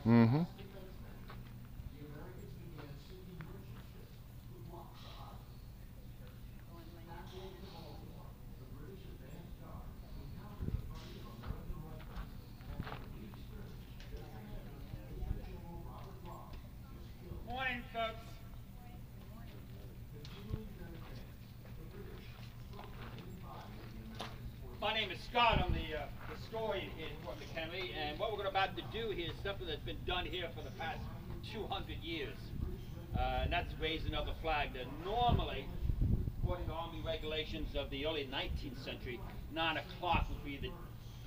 Mm-hmm. Morning, folks. My name is Scott. I'm the historian here in Fort McHenry, and what we're about to do here is something that's been done here for the past 200 years, and that's raise another flag. That normally, according to Army regulations of the early 19th century, 9 o'clock would be the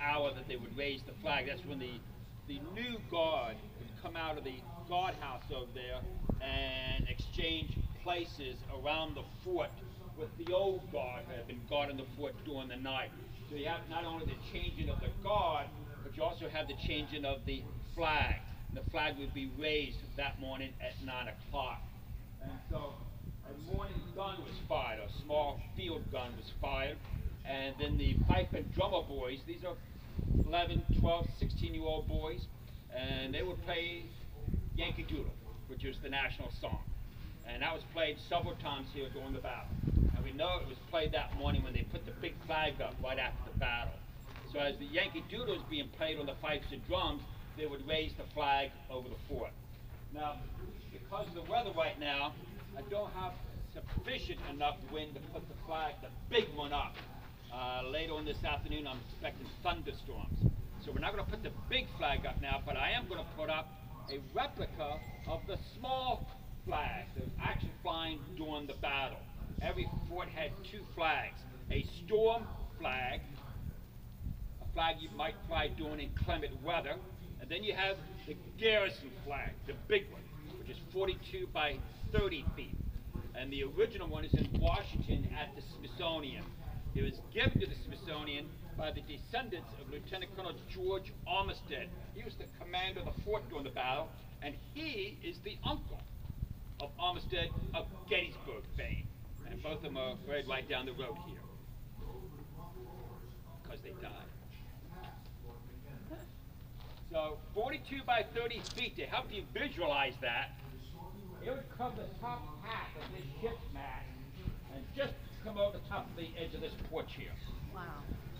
hour that they would raise the flag. That's when the new guard would come out of the guardhouse over there and exchange places around the fort with the old guard who had been guarding the fort during the night. So you have not only the changing of the guard, but you also have the changing of the flag. And the flag would be raised that morning at 9 o'clock. And so a morning gun was fired, a small field gun was fired, and then the pipe and drummer boys, these are 11, 12, 16-year-old boys, and they would play Yankee Doodle, which is the national song. And that was played several times here during the battle. And we know it was played that morning when they put the big flag up right after the battle. So as the Yankee Doodle was being played on the pipes and drums, they would raise the flag over the fort. Now, because of the weather right now, I don't have sufficient enough wind to put the flag, the big one up. Later on this afternoon, I'm expecting thunderstorms. So we're not going to put the big flag up now, but I am going to put up a replica of the small flag that was actually flying during the battle. Every fort had two flags, a storm flag, a flag you might fly during inclement weather, and then you have the garrison flag, the big one, which is 42 by 30 feet. And the original one is in Washington at the Smithsonian. It was given to the Smithsonian by the descendants of Lieutenant Colonel George Armistead. He was the commander of the fort during the battle, and he is the uncle of Armistead of Gettysburg fame. And both of them are buried right down the road here, because they died. So 42 by 30 feet, to help you visualize that, it would cover the top half of this ship's mast and just come over the top of the edge of this porch here. Wow.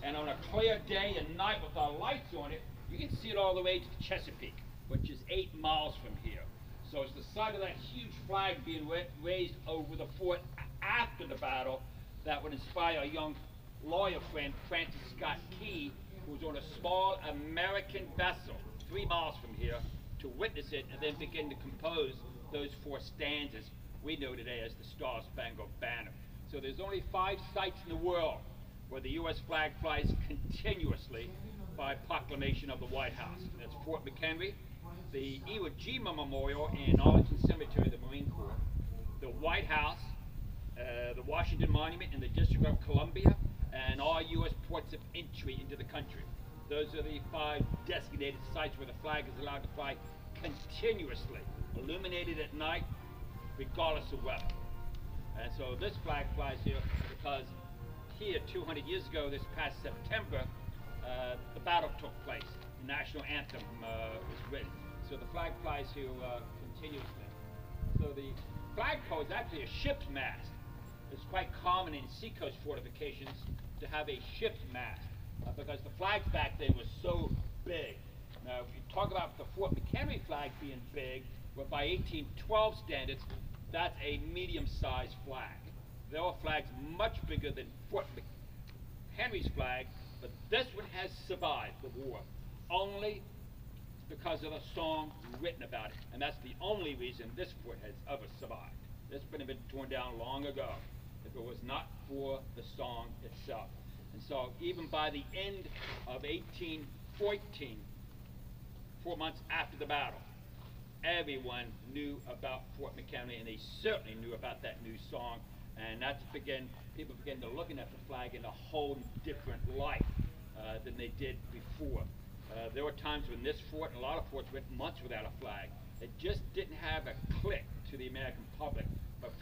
And on a clear day and night with our lights on it, you can see it all the way to the Chesapeake, which is 8 miles from here. So it's the sight of that huge flag being raised over the fort after the battle that would inspire a young lawyer friend, Francis Scott Key, who was on a small American vessel 3 miles from here to witness it and then begin to compose those 4 stanzas we know today as the Star Spangled Banner. So there's only 5 sites in the world where the U.S. flag flies continuously by proclamation of the White House. That's Fort McHenry, the Iwo Jima Memorial in Arlington Cemetery, the Marine Corps, the White House, the Washington Monument in the District of Columbia, and all U.S. ports of entry into the country. Those are the 5 designated sites where the flag is allowed to fly continuously, illuminated at night, regardless of weather. And so this flag flies here because here 200 years ago, this past September, the battle took place. The national anthem was written. So the flag flies here continuously. So the flagpole is actually a ship's mast. It's quite common in seacoast fortifications to have a ship's mast because the flags back then were so big. Now, if you talk about the Fort McHenry flag being big, well, by 1812 standards, that's a medium-sized flag. There are flags much bigger than Fort McHenry's flag, but this one has survived the war only because of a song written about it. And that's the only reason this fort has ever survived. This would have been torn down long ago if it was not for the song itself. And so even by the end of 1814, 4 months after the battle, everyone knew about Fort McHenry, and they certainly knew about that new song. And that's people began to looking at the flag in a whole different light than they did before. There were times when this fort and a lot of forts went months without a flag. It just didn't have a click to the American public. But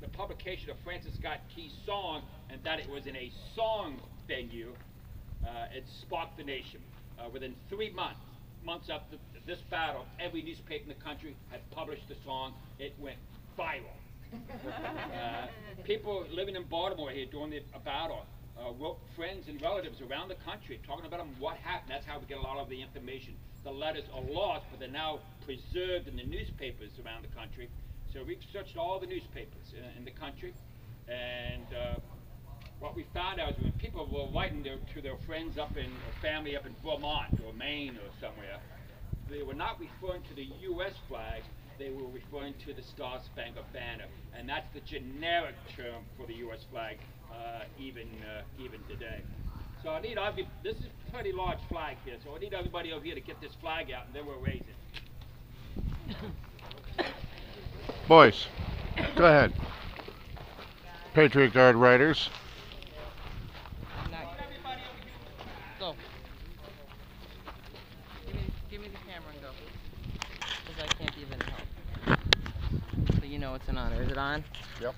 the publication of Francis Scott Key's song, and that it was in a song venue, it sparked the nation. Within 3 months, months after this battle, every newspaper in the country had published the song. It went viral. People living in Baltimore here during the battle wrote friends and relatives around the country talking about what happened. That's how we get a lot of the information. The letters are lost, but they're now preserved in the newspapers around the country. So we searched all the newspapers in the country, and what we found out was when people were writing to their friends up in, or family up in Vermont or Maine or somewhere, they were not referring to the U.S. flag, they were referring to the Star Spangled Banner, and that's the generic term for the U.S. flag, even today. So I need, this is a pretty large flag here, so I need everybody over here to get this flag out, and then we'll raise it. Boys, go ahead. Patriot Guard riders. Go. Give me the camera and go. Because I can't even help. So you know it's an honor. Is it on? Yep.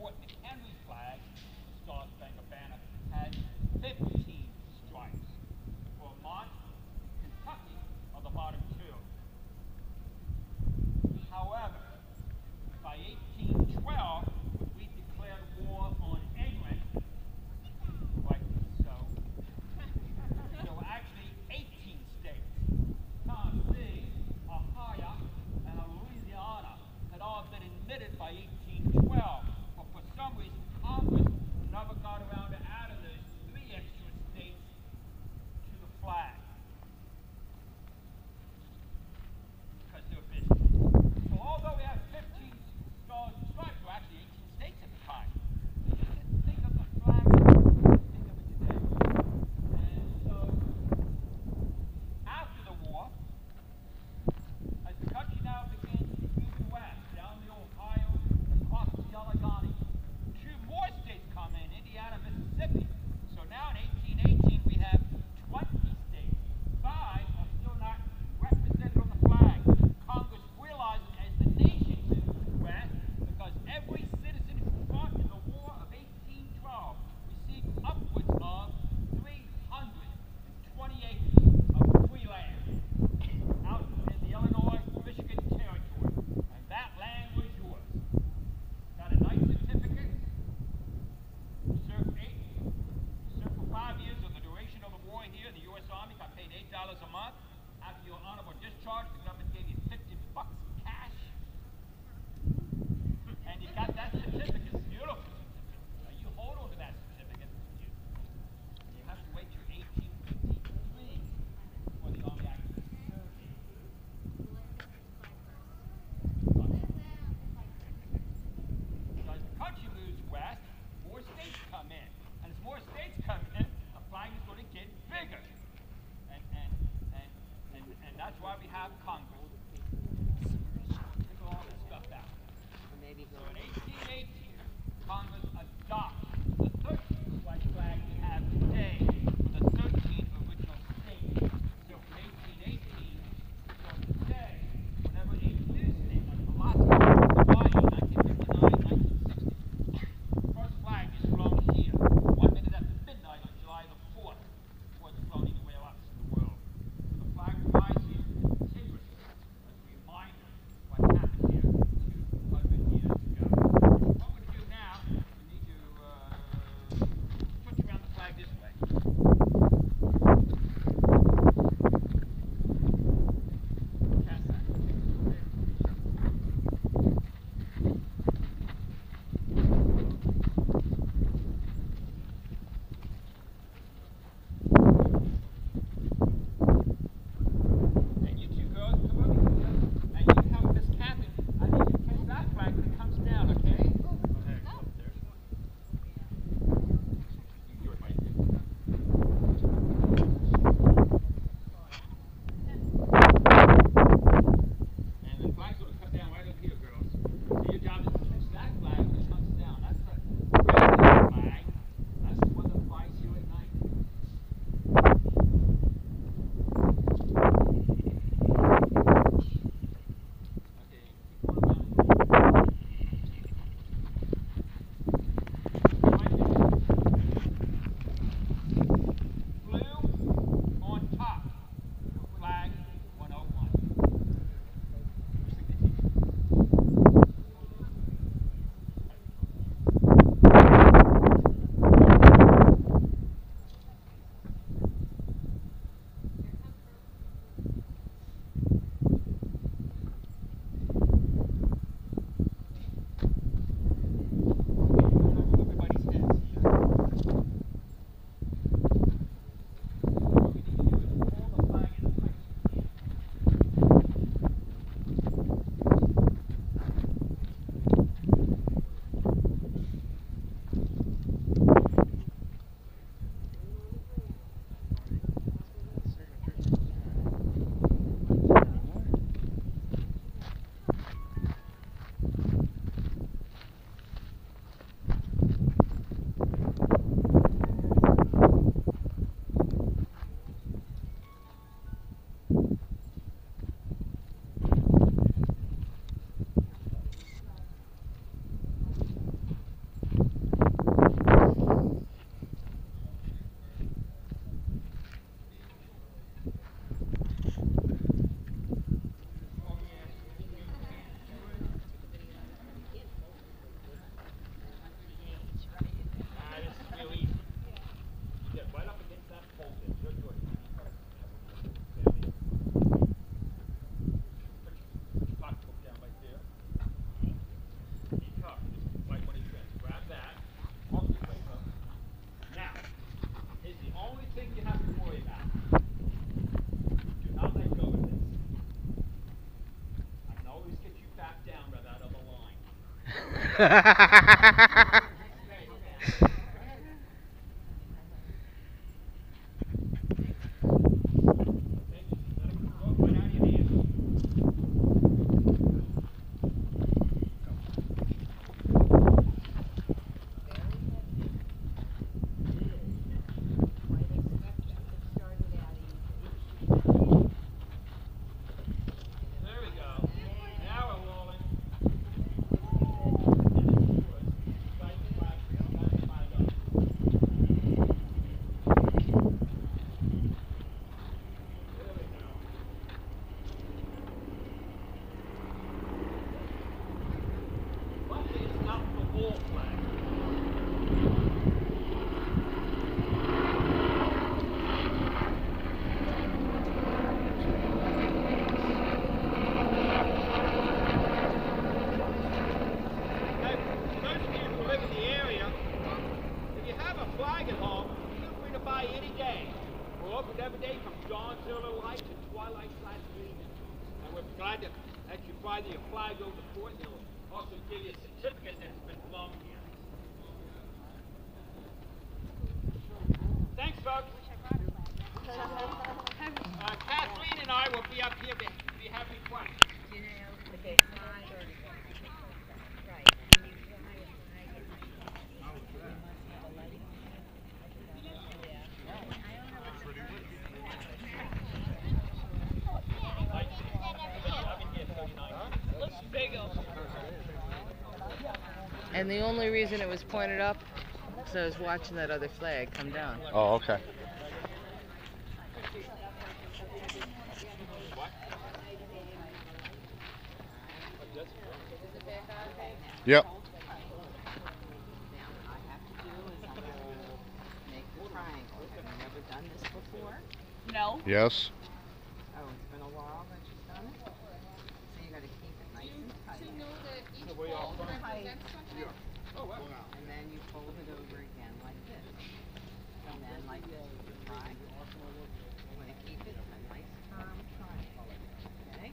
McHenry flag, the Star Spangled Banner, has 15 stripes. Vermont, Kentucky are the bottom two. However, by 1812, when we declared war on England, rightly so, there were actually 18 states. Tennessee, Ohio, and Louisiana had all been admitted by 1812. For some reason, Congress never got around to adding those 3 extra states to the flag. Because they were busy. So although we have 15 stars and stripes, there were actually 18 states at the time. They just didn't think of the flag as they think of it today. And so, after the war, as the country now began to move west, down the Ohio, across the Allegheny, 2 more states come in, Indiana, Mississippi. So now in 1818 we have 20 states. 5 are still not represented on the flag. Congress realized as the nation moved west, because every citizen who fought in the War of 1812 received upwards of 320 acres of free land out in the Illinois, Michigan territory. And that land was yours. Got a nice certificate. Served for 5 years of the duration of the war here in the U.S. Army. Got paid $8 a month. After your honorable discharge, the government gave you $50 cash. And you got that certificate. Beautiful certificate. Now you hold on to that certificate. You have to wait till 1853 for the Army actually serves you. So as the country moves west, more states come in. And as more states come in, the flag is going to get bigger. And that's why we have Congress. Every day from dawn till the light to twilight side evening. And we're glad to let you fly your flag over the fort, and they'll also give you a certificate that's been flown here. Thanks, folks. Kathleen and I will be up here if you have any questions. And the only reason it was pointed up is I was watching that other flag come down. Oh, okay. Yep. Now, what I have to do is I'm going to make the triangle. Have you never done this before? No. Yes. Oh, it's been a while that you've done it? So you got to keep it nice and tight. And then you fold it over again like this. And then like this. Right? You want to keep it a nice firm triangle. Okay?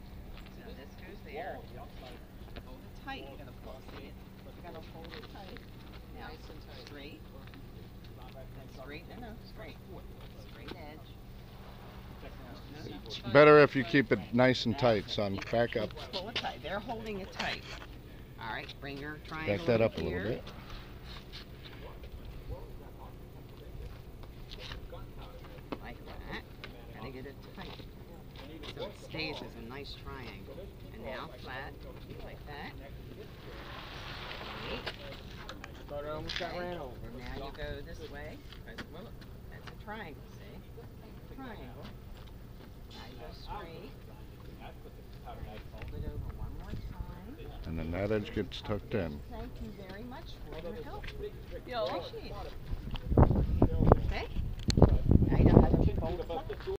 So this goes there. Hold it tight. You got to pull it. You got to hold it tight. Now straight. Then straight. No, straight. Straight edge. It's better if you keep it nice and tight, son. Back up. Pull it tight. They're holding it tight. All right, bring your triangle. Back that up a here. little bit. Like that. Gotta get it tight. So it stays as a nice triangle. And now flat, like that. Thought I almost got ran over. And now you go this way. Look, that's a triangle, see? Triangle. Now you go straight. Fold it over one more time. And then that edge gets tucked in. Thank you very much for your help. Yeah. Appreciate it. Okay? Now you know how to fold it up.